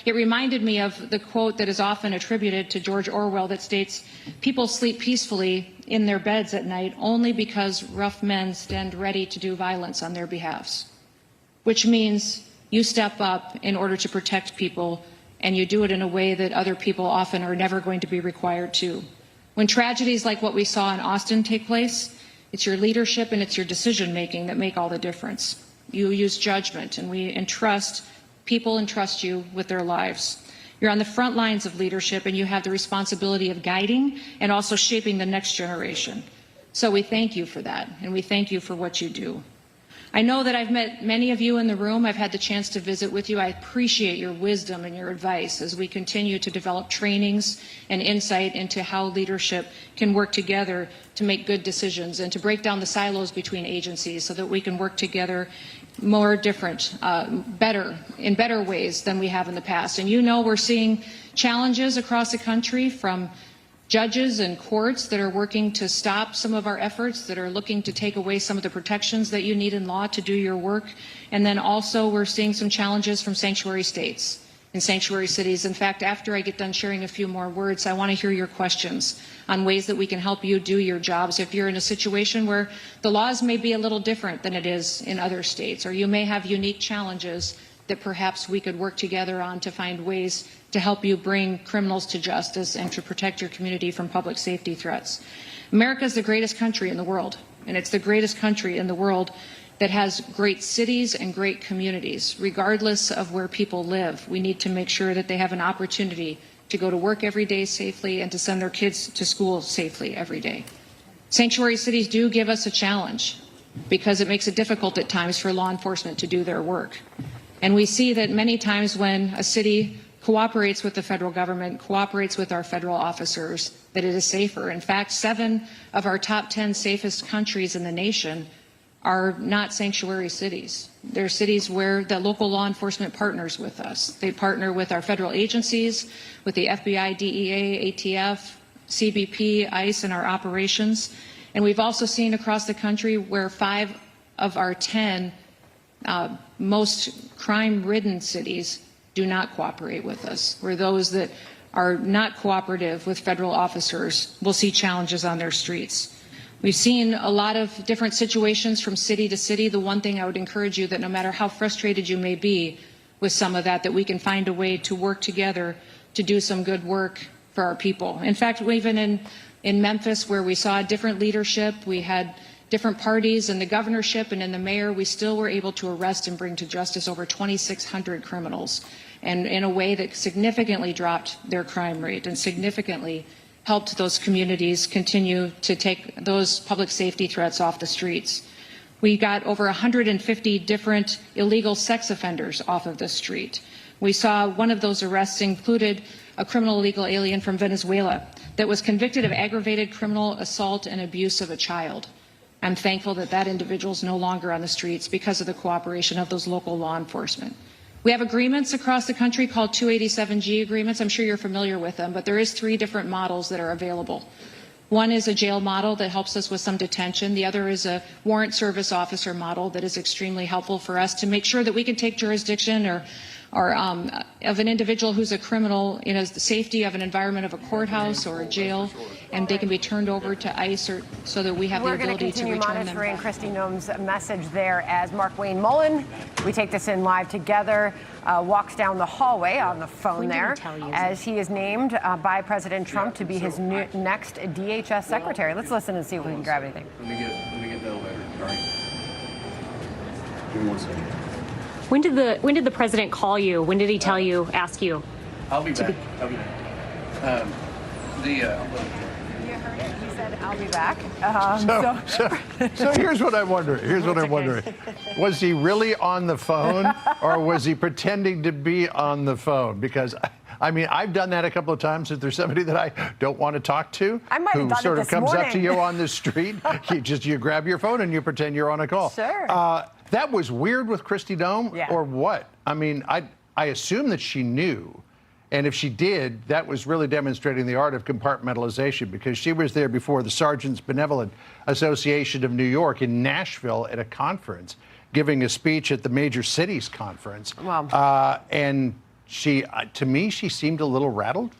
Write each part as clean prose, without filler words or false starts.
it reminded me of the quote that is often attributed to George Orwell that states, "People sleep peacefully in their beds at night only because rough men stand ready to do violence on their behalfs," which means you step up in order to protect people, and you do it in a way that other people often are never going to be required to. When tragedies like what we saw in Austin take place, it's your leadership and it's your decision-making that make all the difference. You use judgment, and people entrust you with their lives. You're on the front lines of leadership, and you have the responsibility of guiding and also shaping the next generation. So we thank you for that, and we thank you for what you do. I know that I've met many of you in the room. I've had the chance to visit with you. I appreciate your wisdom and your advice as we continue to develop trainings and insight into how leadership can work together to make good decisions and to break down the silos between agencies so that we can work together more different, in better ways than we have in the past. And you know we're seeing challenges across the country from judges and courts that are working to stop some of our efforts, that are looking to take away some of the protections that you need in law to do your work. And then also we're seeing some challenges from sanctuary states and sanctuary cities. In fact, after I get done sharing a few more words, I want to hear your questions on ways that we can help you do your jobs. If you're in a situation where the laws may be a little different than it is in other states, or you may have unique challenges that perhaps we could work together on to find ways to help you bring criminals to justice and to protect your community from public safety threats. America is the greatest country in the world, and it's the greatest country in the world that has great cities and great communities. Regardless of where people live, we need to make sure that they have an opportunity to go to work every day safely and to send their kids to school safely every day. Sanctuary cities do give us a challenge because it makes it difficult at times for law enforcement to do their work. And we see that many times when a city cooperates with the federal government, cooperates with our federal officers, that it is safer. In fact, 7 of our top 10 safest countries in the nation are not sanctuary cities. They're cities where the local law enforcement partners with us. They partner with our federal agencies, with the FBI, DEA, ATF, CBP, ICE, and our operations. And we've also seen across the country where 5 of our 10 most crime-ridden cities do not cooperate with us, where those that are not cooperative with federal officers will see challenges on their streets. We've seen a lot of different situations from city to city. The one thing I would encourage you that no matter how frustrated you may be with some of that we can find a way to work together to do some good work for our people. In fact, even in Memphis, where we saw different leadership, we had different parties in the governorship and in the mayor, we still were able to arrest and bring to justice over 2,600 criminals, and in a way that significantly dropped their crime rate and significantly helped those communities continue to take those public safety threats off the streets. We got over 150 different illegal sex offenders off of the street. We saw one of those arrests included a criminal illegal alien from Venezuela that was convicted of aggravated criminal assault and abuse of a child. I'm thankful that that individual is no longer on the streets because of the cooperation of those local law enforcement. We have agreements across the country called 287G agreements. I'm sure you're familiar with them, but there is 3 different models that are available. One is a jail model that helps us with some detention. The other is a warrant service officer model that is extremely helpful for us to make sure that we can take jurisdiction or of an individual who's a criminal in the safety of an environment of a courthouse or a jail, and they can be turned over to ICE so that we have the ability to return them. We're going to continue monitoring Kristi Noem's message there as Mark Wayne Mullen, we take this in live together, walks down the hallway on the phone there as he is named by President Trump to be his next DHS secretary. Let's listen and see if we can grab anything. Let me get that letter. All right. Give me 1 second. When did the president call you? When did he tell you, ask you? I'll be back. I'll be back. You heard it. He said, "I'll be back." So here's what I'm wondering. Was he really on the phone, or was he pretending to be on the phone? Because I mean, I've done that a couple of times. If there's somebody that I don't want to talk to, who sort of comes up to you on the street, you grab your phone and you pretend you're on a call. Sure. That was weird with Kristi Noem, or what? I mean, I assume that she knew. And if she did, that was really demonstrating the art of compartmentalization, because she was there before the Sergeants Benevolent Association of New York in Nashville at a conference, giving a speech at the Major Cities Conference. Wow. And to me, she seemed a little rattled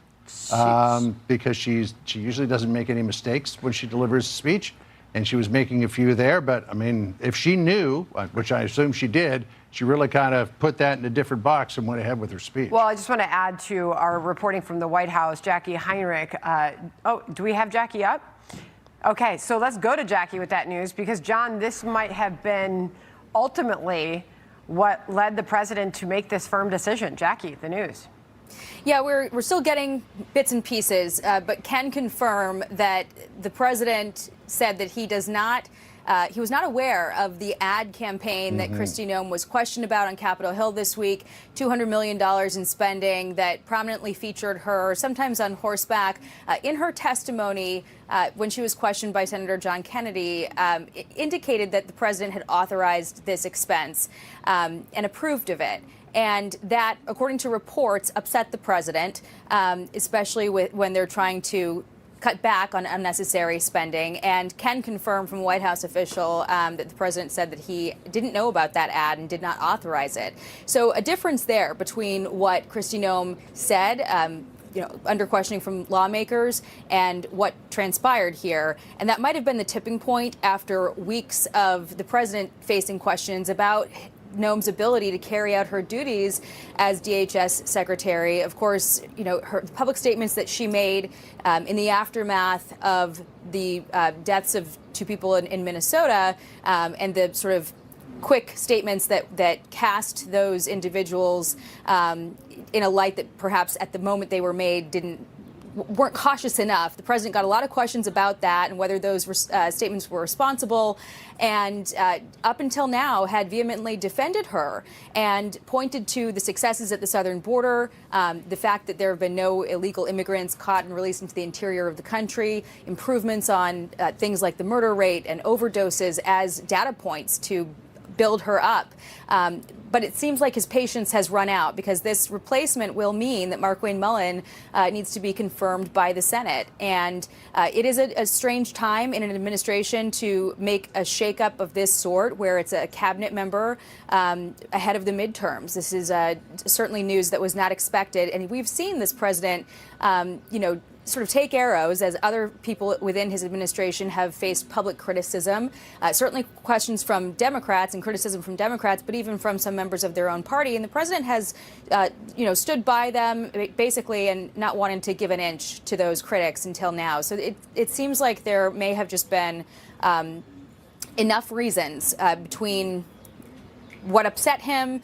because she usually doesn't make any mistakes when she delivers a speech, and she was making a few there. But I mean, if she knew, which I assume she did, she really kind of put that in a different box and went ahead with her speech. Well, I just want to add to our reporting from the White House, Jackie Heinrich. Do we have Jackie up? Okay, so let's go to Jackie with that news, because, John, this might have been ultimately what led the president to make this firm decision. Jackie, the news. Yeah, we're still getting bits and pieces, but can confirm that the president said that he was not aware of the ad campaign that Kristi Noem was questioned about on Capitol Hill this week. $200 million in spending that prominently featured her, sometimes on horseback. In her testimony, when she was questioned by Senator John Kennedy, it indicated that the president had authorized this expense and approved of it. And that, according to reports, upset the president, especially when they're trying to cut back on unnecessary spending, and can confirm from a White House official that the president said that he didn't know about that ad and did not authorize it. So a difference there between what Kristi Noem said, under questioning from lawmakers, and what transpired here. And that might have been the tipping point after weeks of the president facing questions about Noem's ability to carry out her duties as DHS secretary. Of course, her public statements that she made in the aftermath of the deaths of two people in Minnesota, and the sort of quick statements that cast those individuals in a light that perhaps at the moment they were made weren't cautious enough. The president got a lot of questions about that and whether those statements were responsible, and up until now had vehemently defended her and pointed to the successes at the southern border, the fact that there have been no illegal immigrants caught and released into the interior of the country, improvements on things like the murder rate and overdoses as data points to build her up. But it seems like his patience has run out, because this replacement will mean that Markwayne Mullin needs to be confirmed by the Senate. And it is a strange time in an administration to make a shakeup of this sort, where it's a cabinet member ahead of the midterms. This is certainly news that was not expected. And we've seen this president, sort of take arrows as other people within his administration have faced public criticism, certainly questions from Democrats and criticism from Democrats, but even from some members of their own party. And the president has, stood by them basically and not wanted to give an inch to those critics until now. So it seems like there may have just been enough reasons between what upset him,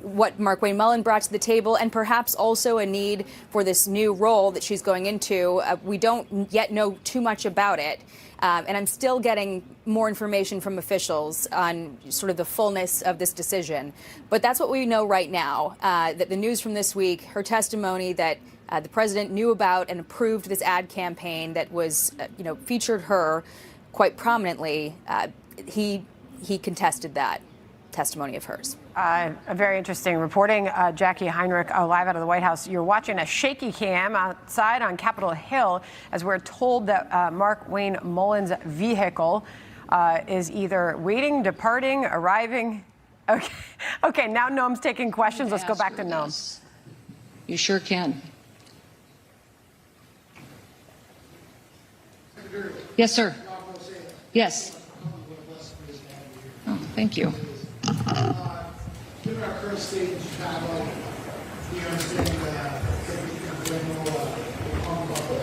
what Markwayne Mullin brought to the table, and perhaps also a need for this new role that she's going into. We don't yet know too much about it, and I'm still getting more information from officials on sort of the fullness of this decision. But that's what we know right now, that the news from this week, her testimony that the president knew about and approved this ad campaign that was, featured her quite prominently, he contested that testimony of hers. A very interesting reporting. Jackie Heinrich, live out of the White House. You're watching a shaky cam outside on Capitol Hill as we're told that Markwayne Mullin's vehicle is either waiting, departing, arriving. Okay, now Noem's taking questions. Let's go back to Noem. You sure can. Yes, sir. Yes. Oh, thank you. Given our current state in Chicago, we understand that we have no harm about the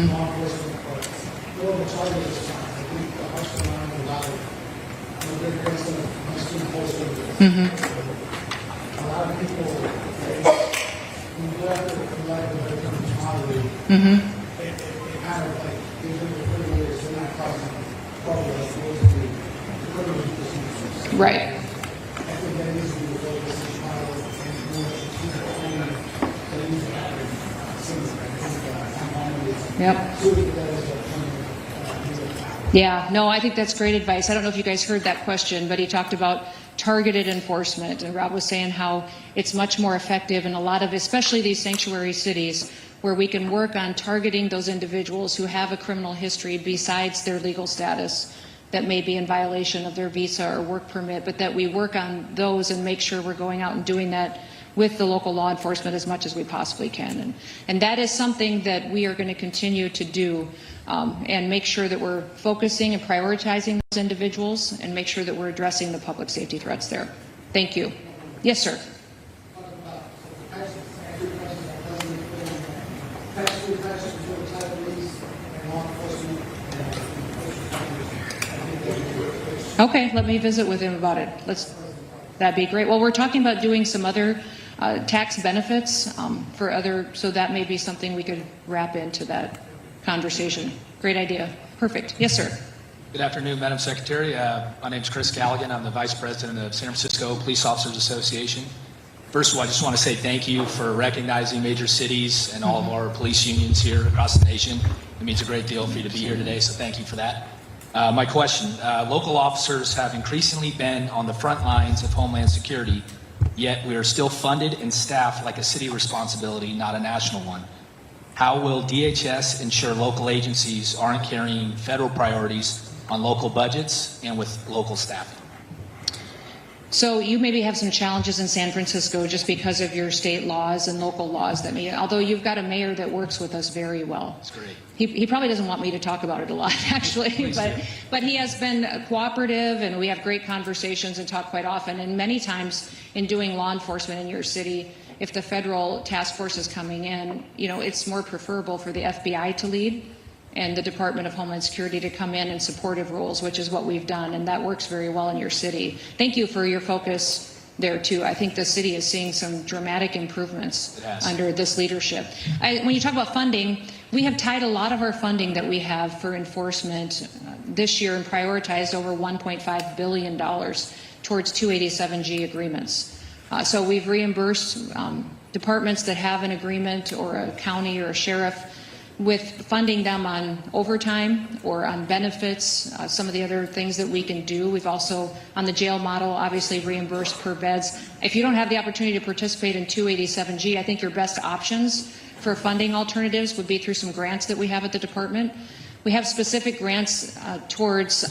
law enforcement, but we're in charge of this time. I think the House went on a lot of big grants on my student posting. A lot of people, when you have to become tolerate, it kind of like, they've been for 30 years, they're not causing trouble like they used to be. Right. Yep. Yeah, no, I think that's great advice. I don't know if you guys heard that question, but he talked about targeted enforcement. And Rob was saying how it's much more effective in a lot of, especially these sanctuary cities, where we can work on targeting those individuals who have a criminal history besides their legal status. that may be in violation of their visa or work permit, but that we work on those and make sure we're going out and doing that with the local law enforcement as much as we possibly can. And that is something that we are going to continue to do, and make sure that we're focusing and prioritizing those individuals and make sure that we're addressing the public safety threats there. Thank you. Yes, sir. Okay, let me visit with him about it. That'd be great. Well, we're talking about doing some other tax benefits for other, so that may be something we could wrap into that conversation. Great idea. Perfect. Yes, sir. Good afternoon, Madam Secretary. My name is Chris Callaghan. I'm the Vice President of San Francisco Police Officers Association. First of all, I just want to say thank you for recognizing major cities and all of our police unions here across the nation. It means a great deal for you to be here today, so thank you for that. My question, local officers have increasingly been on the front lines of Homeland Security, yet we are still funded and staffed like a city responsibility, not a national one. How will DHS ensure local agencies aren't carrying federal priorities on local budgets and with local staffing? So you maybe have some challenges in San Francisco just because of your state laws and local laws that may, although you've got a mayor that works with us very well. That's great. He probably doesn't want me to talk about it a lot, actually, but he has been cooperative, and we have great conversations and talk quite often. And many times in doing law enforcement in your city, if the federal task force is coming in, you know, it's more preferable for the FBI to lead and the Department of Homeland Security to come in supportive roles, which is what we've done, and that works very well in your city. Thank you for your focus there too. I think the city is seeing some dramatic improvements under this leadership. When you talk about funding, we have tied a lot of our funding that we have for enforcement this year and prioritized over $1.5 billion towards 287G agreements. So we've reimbursed departments that have an agreement, or a county or a sheriff, with funding them on overtime or on benefits, some of the other things that we can do. We've also, on the jail model, obviously reimbursed per beds. If you don't have the opportunity to participate in 287G, I think your best options for funding alternatives would be through some grants that we have at the department. We have specific grants towards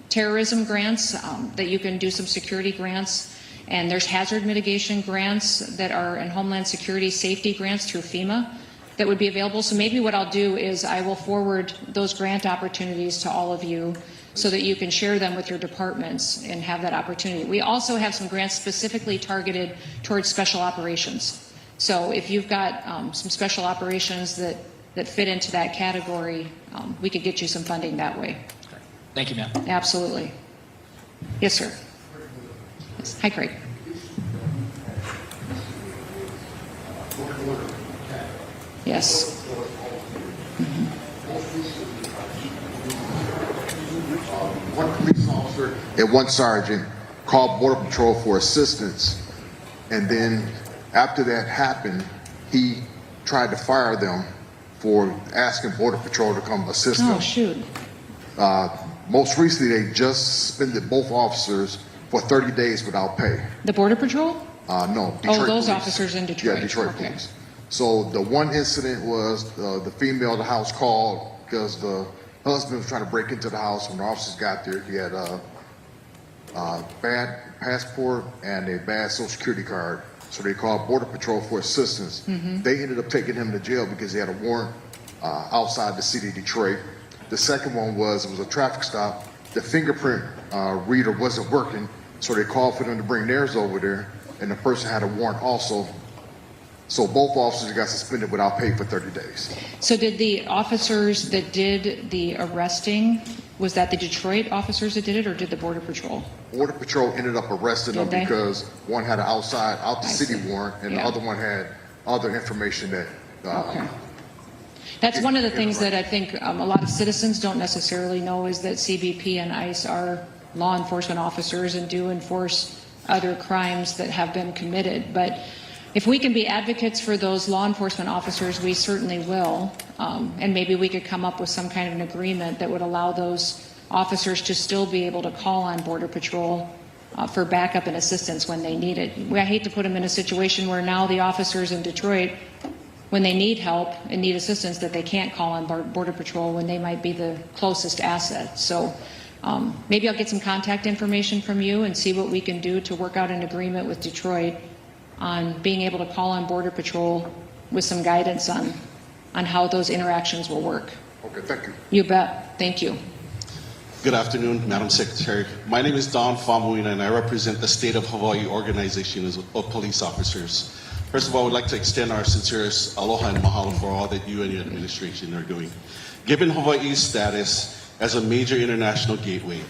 terrorism grants that you can do, some security grants, and there's hazard mitigation grants that are in Homeland Security safety grants through FEMA that would be available. So maybe what I'll do is I will forward those grant opportunities to all of you so that you can share them with your departments and have that opportunity. We also have some grants specifically targeted towards special operations. So if you've got some special operations that fit into that category, we could get you some funding that way. Thank you, ma'am. Absolutely. Yes, sir. Yes. Hi, Craig. Yes. One police officer and one sergeant called Border Patrol for assistance, and then after that happened, he tried to fire them for asking Border Patrol to come assist them. Oh, shoot. Most recently, they just suspended both officers for 30 days without pay. The Border Patrol? No, Detroit Oh, those police. officers in Detroit. Yeah, Detroit Okay. police. So the one incident was the female of the house called because the husband was trying to break into the house. When the officers got there, he had a bad passport and a bad Social Security card. So they called Border Patrol for assistance. They ended up taking him to jail because he had a warrant outside the city of Detroit. The second one was, it was a traffic stop. The fingerprint reader wasn't working, so they called for them to bring theirs over there, and the person had a warrant also. So both officers got suspended without pay for 30 days. So did the officers that did the arresting, was that the Detroit officers that did it, or did the Border Patrol? Border Patrol ended up arresting them because one had an out the city warrant, and the other one had other information that. Okay. That's one of the things that I think a lot of citizens don't necessarily know, is that CBP and ICE are law enforcement officers and do enforce other crimes that have been committed. But if we can be advocates for those law enforcement officers, we certainly will. And maybe we could come up with some kind of an agreement that would allow those officers to still be able to call on Border Patrol for backup and assistance when they need it. I hate to put them in a situation where now the officers in Detroit, when they need help and need assistance, that they can't call on Border Patrol when they might be the closest asset. So Maybe I'll get some contact information from you and see what we can do to work out an agreement with Detroit on being able to call on Border Patrol with some guidance on how those interactions will work. Okay, thank you. You bet. Thank you. Good afternoon, Madam Secretary. My name is Don Famuina, and I represent the State of Hawaii Organization of Police Officers. First of all, I would like to extend our sincerest aloha and mahalo for all that you and your administration are doing. Given Hawaii's status as a major international gateway,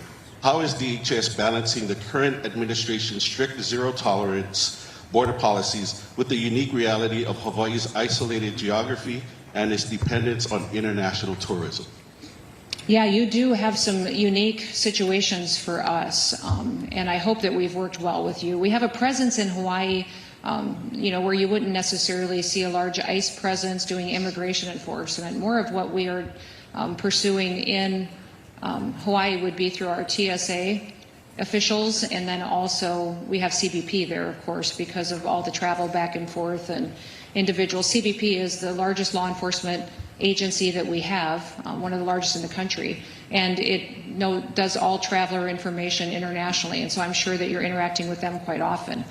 how is DHS balancing the current administration's strict zero-tolerance border policies with the unique reality of Hawaii's isolated geography and its dependence on international tourism? Yeah, you do have some unique situations for us, and I hope that we've worked well with you. We have a presence in Hawaii, where you wouldn't necessarily see a large ICE presence doing immigration enforcement. More of what we are pursuing in Hawaii would be through our TSA officials, and then also we have CBP there, of course, because of all the travel back and forth and individuals. CBP is the largest law enforcement agency that we have, one of the largest in the country, and it does all traveler information internationally, and so I'm sure that you're interacting with them quite often.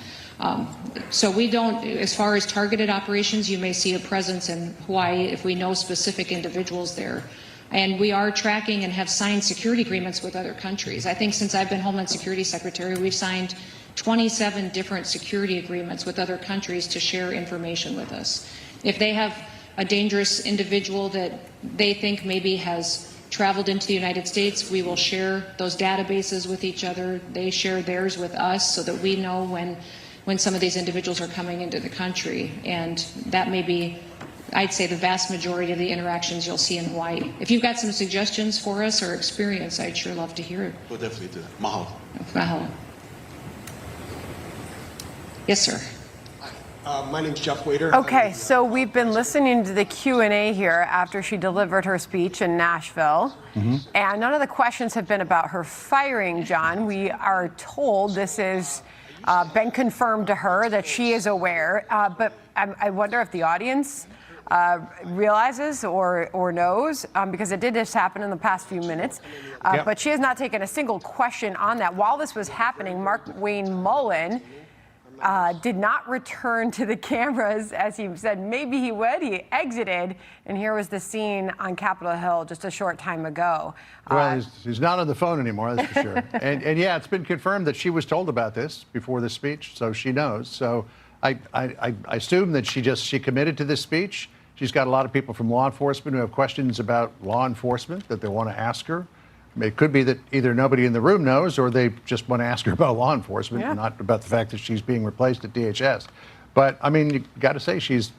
So we don't, as far as targeted operations, you may see a presence in Hawaii if we know specific individuals there. And we are tracking and have signed security agreements with other countries. I think since I've been Homeland Security Secretary, we've signed 27 different security agreements with other countries to share information with us. If they have a dangerous individual that they think maybe has traveled into the United States, we will share those databases with each other. They share theirs with us so that we know when some of these individuals are coming into the country. And that may be, I'd say, the vast majority of the interactions you'll see in Hawaii. If you've got some suggestions for us or experience, I'd sure love to hear it. We'll definitely do that. Mahalo. Mahalo. Yes, sir. My name's Jeff Waiter. Okay, so we've been listening to the Q&A here after she delivered her speech in Nashville, and none of the questions have been about her firing, John. We are told this has been confirmed to her, that she is aware, but I wonder if the audience realizes or knows, because it did just happen in the past few minutes. Yep. But she has not taken a single question on that. While this was happening, Mark Wayne Mullen did not return to the cameras as he said maybe he would. He exited, and here was the scene on Capitol Hill just a short time ago. Well, he's not on the phone anymore, that's for sure. And yeah, it's been confirmed that she was told about this before the speech, so she knows. So I assume that she committed to this speech. She's got a lot of people from law enforcement who have questions about law enforcement that they want to ask her. It could be that either nobody in the room knows or they just want to ask her about law enforcement, not about the fact that she's being replaced at DHS. But, I mean, you got to say she's,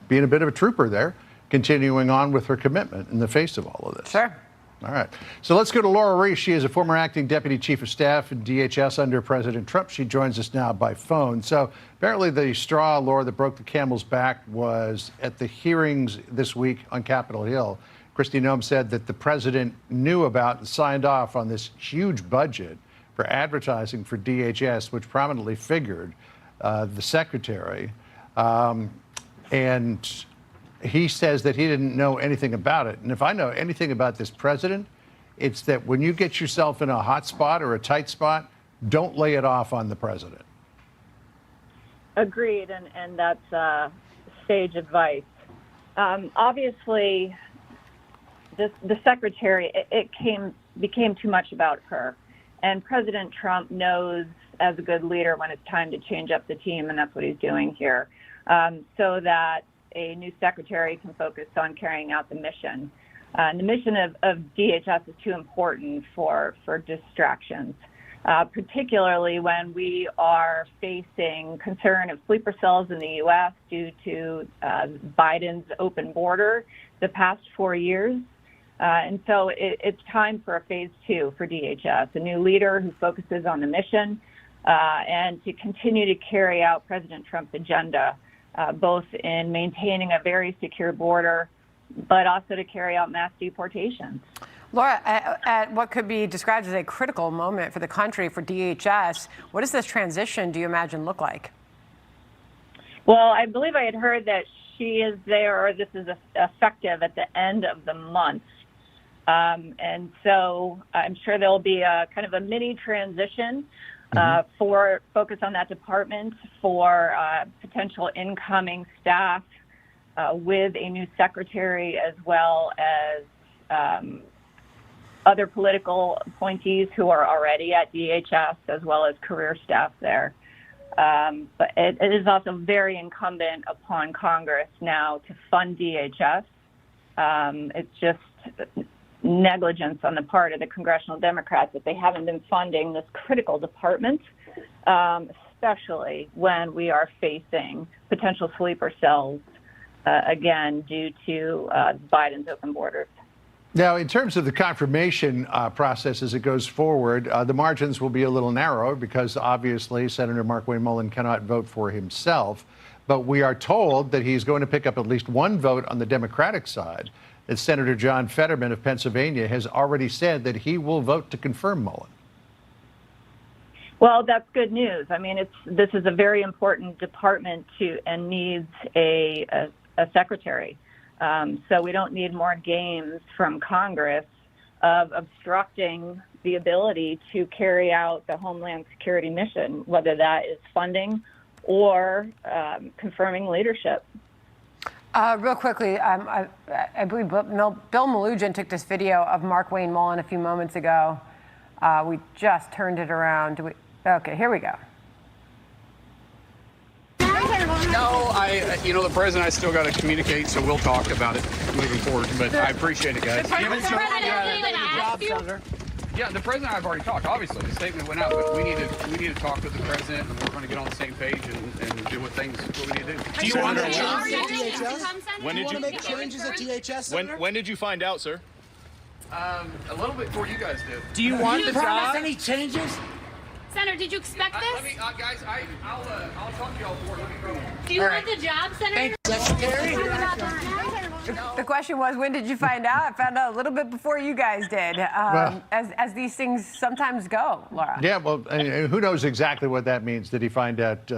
being a bit of a trooper there, continuing on with her commitment in the face of all of this. Sure. All right. So let's go to Laura Reese. She is a former acting deputy chief of staff in DHS under President Trump. She joins us now by phone. So apparently the straw, Laura, that broke the camel's back was at the hearings this week on Capitol Hill. Kristi Noem said that the president knew about and signed off on this huge budget for advertising for DHS, which prominently figured the secretary. And he says that he didn't know anything about it. And if I know anything about this president, it's that when you get yourself in a hot spot or a tight spot, don't lay it off on the president. Agreed, and that's sage advice. Obviously, the secretary, it became too much about her. And President Trump knows as a good leader when it's time to change up the team, and that's what he's doing here, so that a new secretary can focus on carrying out the mission. And the mission of DHS is too important for distractions, particularly when we are facing concern of sleeper cells in the U.S. due to Biden's open border the past 4 years. And so it's time for a phase 2 for DHS, a new leader who focuses on the mission and to continue to carry out President Trump's agenda, both in maintaining a very secure border, but also to carry out mass deportations. Laura, at what could be described as a critical moment for the country, for DHS, what does this transition, do you imagine, look like? Well, I believe I had heard that she is there, or this is effective at the end of the month. And so I'm sure there'll be a kind of a mini transition for focus on that department for potential incoming staff with a new secretary, as well as other political appointees who are already at DHS, as well as career staff there. But it is also very incumbent upon Congress now to fund DHS. It's just negligence on the part of the congressional Democrats that they haven't been funding this critical department, especially when we are facing potential sleeper cells again due to Biden's open borders. Now, in terms of the confirmation process as it goes forward, the margins will be a little narrow because obviously Senator Mark Wayne Mullen cannot vote for himself. But we are told that he's going to pick up at least one vote on the Democratic side. That Senator John Fetterman of Pennsylvania has already said that he will vote to confirm Mullen. Well, that's good news. I mean, this is a very important department and needs a secretary. So we don't need more games from Congress of obstructing the ability to carry out the Homeland Security mission, whether that is funding or confirming leadership. Real quickly, I believe Bill Melugin took this video of Mark Wayne Mullen a few moments ago. We just turned it around. Okay, here we go. No, the president, I still got to communicate, so we'll talk about it moving forward. But I appreciate it, guys. Yeah, the president and I have already talked. Obviously, the statement went out, but we need to talk with the president, and we're going to get on the same page and do what we need to do. Do you want to make changes at DHS? When did you make changes at DHS? When did you find out, sir? A little bit before you guys did. Do you want the job? Any changes? Senator, did you expect this? Guys, I'll talk to y'all more. Do you want the job, Senator? Secretary? The question was, when did you find out? I found out a little bit before you guys did, as these things sometimes go, Laura. Yeah, well, who knows exactly what that means? Did he find out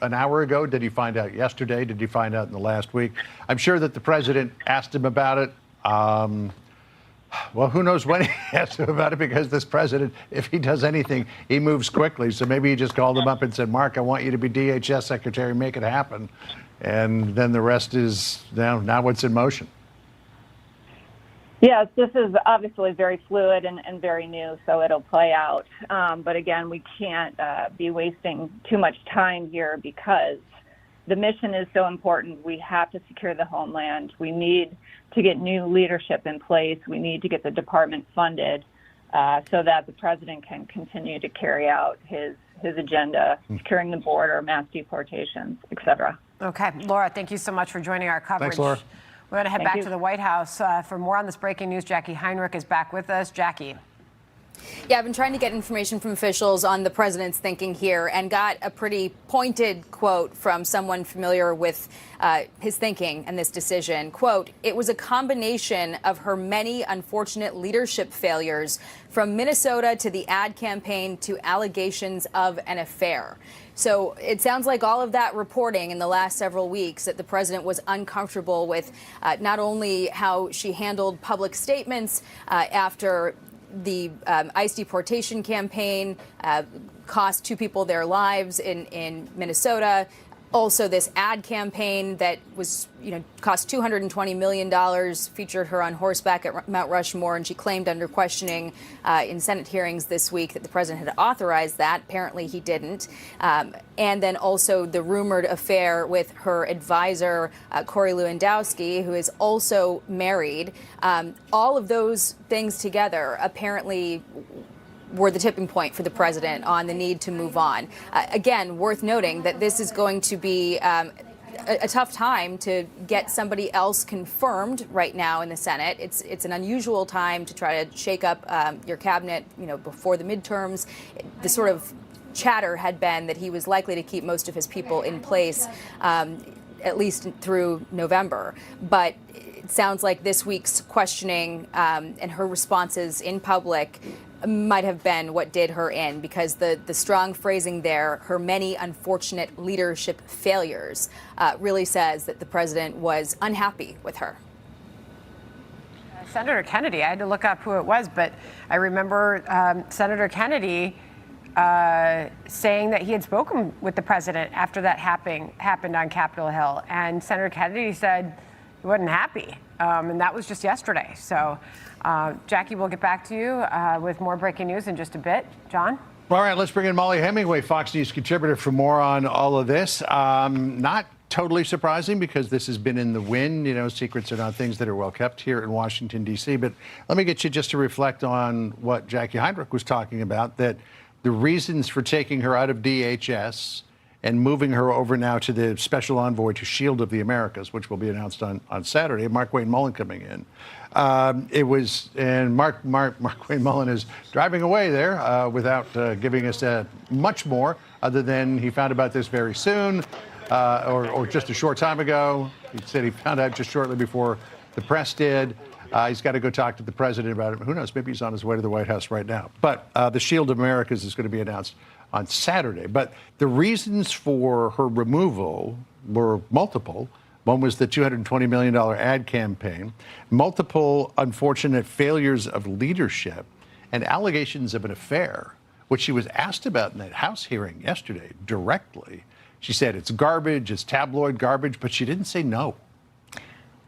an hour ago? Did he find out yesterday? Did he find out in the last week? I'm sure that the president asked him about it. Well, who knows when he asked him about it, because this president, if he does anything, he moves quickly. So maybe he just called him up and said, Mark, I want you to be DHS secretary, make it happen. And then the rest is now what's in motion. Yes, this is obviously very fluid and very new, so it'll play out. But again, we can't be wasting too much time here because the mission is so important. We have to secure the homeland. We need to get new leadership in place. We need to get the department funded so that the president can continue to carry out his agenda, securing the border, mass deportations, et cetera. Okay, Laura, thank you so much for joining our coverage. Thanks, Laura. We're going to head back to the White House. For more on this breaking news, Jackie Heinrich is back with us. Jackie. Yeah, I've been trying to get information from officials on the president's thinking here and got a pretty pointed quote from someone familiar with his thinking and this decision. Quote, "It was a combination of her many unfortunate leadership failures, from Minnesota to the ad campaign to allegations of an affair." So it sounds like all of that reporting in the last several weeks that the president was uncomfortable with not only how she handled public statements after the ICE deportation campaign cost 2 people their lives in Minnesota. Also, this ad campaign that was, cost $220 million, featured her on horseback at Mount Rushmore, and she claimed under questioning in Senate hearings this week that the president had authorized that. Apparently, he didn't. And then also the rumored affair with her advisor, Corey Lewandowski, who is also married. All of those things together apparently were the tipping point for the president on the need to move on. Again, worth noting that this is going to be a tough time to get somebody else confirmed right now in the Senate. It's an unusual time to try to shake up your cabinet, before the midterms. The sort of chatter had been that he was likely to keep most of his people in place, at least through November. But it sounds like this week's questioning and her responses in public might have been what did her in, because the strong phrasing there, her many unfortunate leadership failures, really says that the president was unhappy with her. Senator Kennedy, I had to look up who it was, but I remember Senator Kennedy saying that he had spoken with the president after that happened on Capitol Hill. And Senator Kennedy said he wasn't happy. And that was just yesterday. So, Jackie, we'll get back to you with more breaking news in just a bit. John? All right, let's bring in Molly Hemingway, Fox News contributor, for more on all of this. Not totally surprising because this has been in the wind. You know, secrets are not things that are well kept here in Washington, D.C. But let me get you just to reflect on what Jackie Heinrich was talking about, that the reasons for taking her out of DHS and moving her over now to the special envoy to Shield of the Americas, which will be announced on Saturday, Mark Wayne Mullen coming in. Mark Wayne Mullen is driving away there without giving us much more other than he found about this very soon or just a short time ago. He said he found out just shortly before the press did. He's got to go talk to the president about it. Who knows? Maybe he's on his way to the White House right now. But the Shield of Americas is going to be announced on Saturday. But the reasons for her removal were multiple. One was the $220 million ad campaign, multiple unfortunate failures of leadership, and allegations of an affair, which she was asked about in that House hearing yesterday directly. She said it's garbage, it's tabloid garbage, but she didn't say no.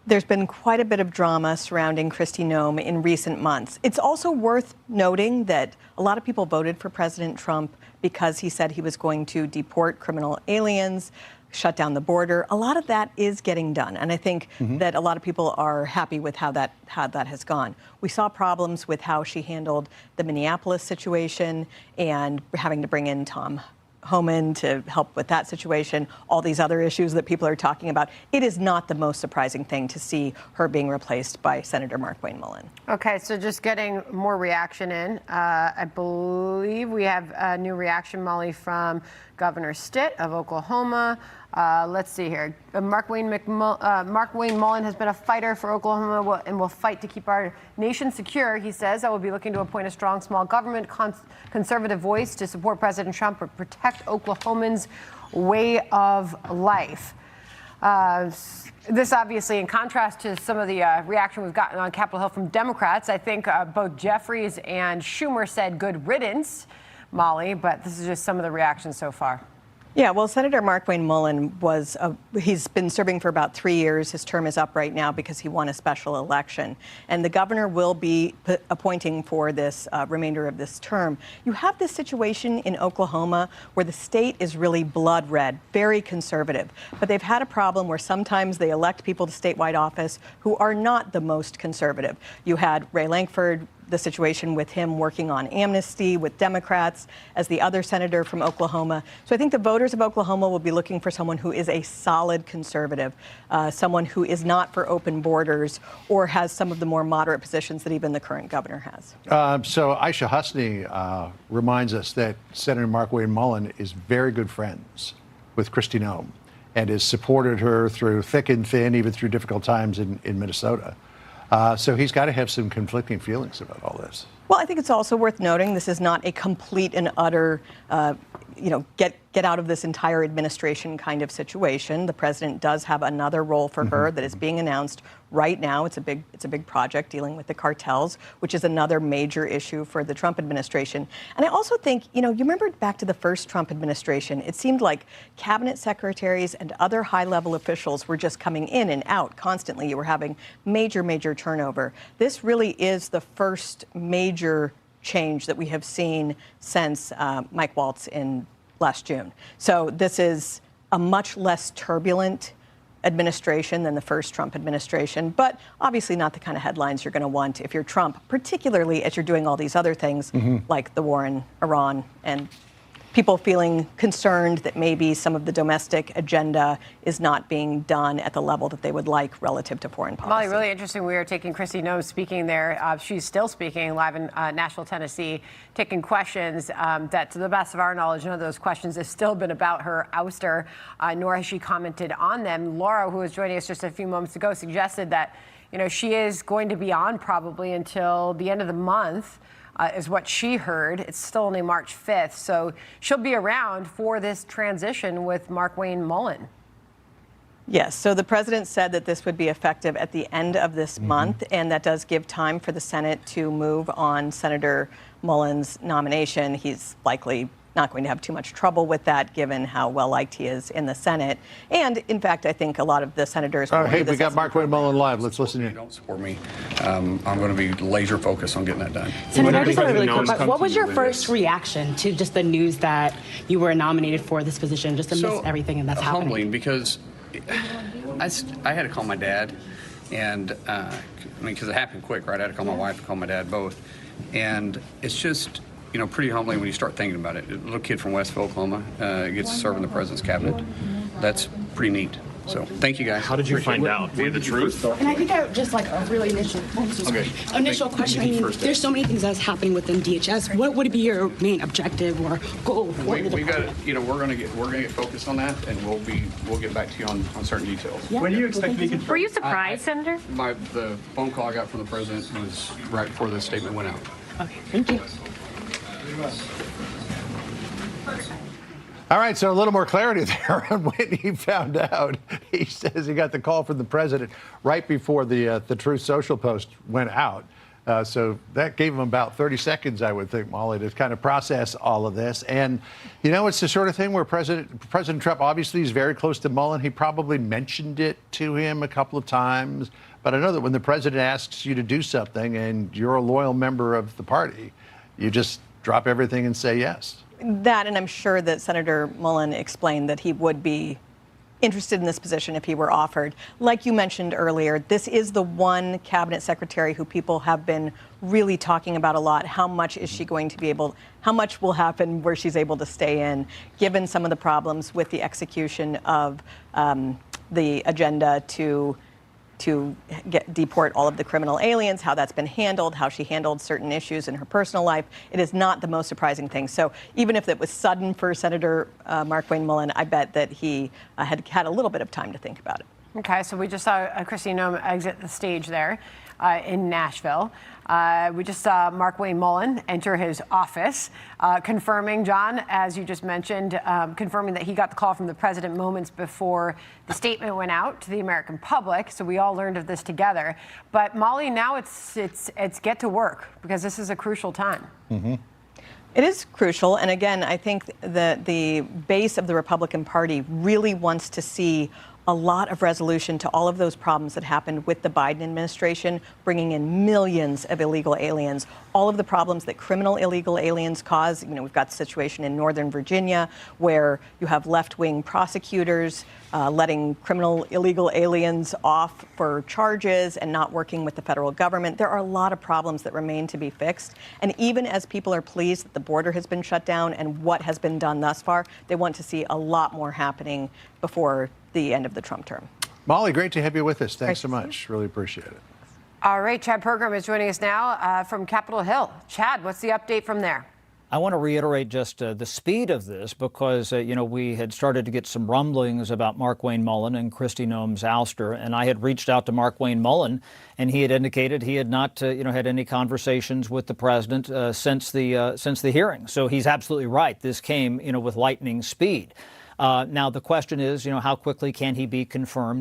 There's been quite a bit of drama surrounding Kristi Noem in recent months. It's also worth noting that a lot of people voted for President Trump because he said he was going to deport criminal aliens, shut down the border. A lot of that is getting done, and I think that a lot of people are happy with how that has gone. We saw problems with how she handled the Minneapolis situation and having to bring in Tom Homan to help with that situation, all these other issues that people are talking about. It is not the most surprising thing to see her being replaced by Senator Mark Wayne Mullen. Okay, so just getting more reaction in. I believe we have a new reaction, Molly, from Governor Stitt of Oklahoma. Let's see here. Mark Wayne Mullen has been a fighter for Oklahoma and will fight to keep our nation secure. He says, I will be looking to appoint a strong small government conservative voice to support President Trump and protect Oklahomans' way of life. This obviously in contrast to some of the reaction we've gotten on Capitol Hill from Democrats. I think both Jeffries and Schumer said good riddance, Molly, but this is just some of the reactions so far. Yeah, well, Senator Mark Wayne Mullen he's been serving for about 3 years. His term is up right now because he won a special election. And the governor will be appointing for this remainder of this term. You have this situation in Oklahoma where the state is really blood red, very conservative. But they've had a problem where sometimes they elect people to statewide office who are not the most conservative. You had Ray Lankford, the situation with him working on amnesty with Democrats as the other senator from Oklahoma. So I think the voters of Oklahoma will be looking for someone who is a solid conservative, someone who is not for open borders or has some of the more moderate positions that even the current governor has. So Aisha Husney reminds us that Senator Mark Wayne Mullen is very good friends with Kristi Noem and has supported her through thick and thin, even through difficult times in Minnesota. So he's got to have some conflicting feelings about all this. Well, I think it's also worth noting this is not a complete and utter, get out of this entire administration kind of situation. The president does have another role for her that is being announced right now. It's a big project dealing with the cartels, which is another major issue for the Trump administration. And I also think, you remember back to the first Trump administration, it seemed like cabinet secretaries and other high-level officials were just coming in and out constantly. You were having major turnover. This really is the first major change that we have seen since Mike Waltz in last June. So this is a much less turbulent administration than the first Trump administration, but obviously not the kind of headlines you're going to want if you're Trump, particularly as you're doing all these other things like the war in Iran and people feeling concerned that maybe some of the domestic agenda is not being done at the level that they would like relative to foreign policy. Molly, really interesting. We are taking Kristi Noem speaking there. She's still speaking live in Nashville, Tennessee, taking questions that, to the best of our knowledge, none of those questions have still been about her ouster, nor has she commented on them. Laura, who was joining us just a few moments ago, suggested that she is going to be on probably until the end of the month. Is what she heard. It's still only March 5th, so she'll be around for this transition with Mark Wayne Mullen. Yes, so the president said that this would be effective at the end of this month, and that does give time for the Senate to move on Senator Mullen's nomination. He's likely not going to have too much trouble with that, given how well-liked he is in the Senate. And, in fact, I think a lot of the senators will hey, we got Mark Wayne Mullen live. Let's listen in. Don't support me. I'm going to be laser focused on getting that done. Senator, I just have a really quick question. What was your first reaction to just the news that you were nominated for this position, just amidst everything that's happening? Humbling, because I had to call my dad, and I mean, because it happened quick, right? I had to call my wife and call my dad both, and it's just, you know, pretty humbling when you start thinking about it. A little kid from Westville, Oklahoma, gets to serve in the president's cabinet. That's pretty neat. So, thank you guys. How did you find out? Via the truth? And I think I just like a really initial question. I mean, there's so many things that's happening within DHS. What would be your main objective or goal for the we department? got, you know, we're gonna get focused on that, and we'll get back to you on certain details. Yeah. When do you expect to be confirmed? Were you surprised, Senator? The phone call I got from the president was right before the statement went out. Okay, thank you. All right, so a little more clarity there on when he found out. He says he got the call from the president right before the Truth Social post went out. So that gave him about 30 seconds, I would think, Molly, to kind of process all of this. And, you know, it's the sort of thing where President Trump obviously is very close to Mullen. He probably mentioned it to him a couple of times. But I know that when the president asks you to do something and you're a loyal member of the party, you just drop everything and say yes. That, and I'm sure that Senator Mullen explained that he would be interested in this position if he were offered. Like you mentioned earlier, this is the one cabinet secretary who people have been really talking about a lot. How much is she going to be able, how much will happen where she's able to stay in, given some of the problems with the execution of the agenda to deport all of the criminal aliens, how that's been handled, how she handled certain issues in her personal life. It is not the most surprising thing. So even if it was sudden for Senator Mark Wayne Mullen, I bet that he had a little bit of time to think about it. Okay, so we just saw Kristi Noem exit the stage there in Nashville. We just saw Mark Wayne Mullen enter his office, confirming, John, as you just mentioned, confirming that he got the call from the president moments before the statement went out to the American public. So we all learned of this together. But Molly, now it's get to work, because this is a crucial time. Mm-hmm. It is crucial. And again, I think that the base of the Republican Party really wants to see a lot of resolution to all of those problems that happened with the Biden administration, bringing in millions of illegal aliens, all of the problems that criminal illegal aliens cause. You know, we've got the situation in Northern Virginia where you have left-wing prosecutors letting criminal illegal aliens off for charges and not working with the federal government. There are a lot of problems that remain to be fixed. And even as people are pleased that the border has been shut down and what has been done thus far, they want to see a lot more happening before the end of the Trump term. Molly, great to have you with us. Thanks so much. Really appreciate it. All right, Chad Pergram is joining us now from Capitol Hill. Chad, what's the update from there? I want to reiterate just the speed of this because, you know, we had started to get some rumblings about Mark Wayne Mullen and Kristi Noem's ouster, and I had reached out to Mark Wayne Mullen, and he had indicated he had not, had any conversations with the president since the hearing. So he's absolutely right. This came, with lightning speed. Now, the question is, how quickly can he be confirmed?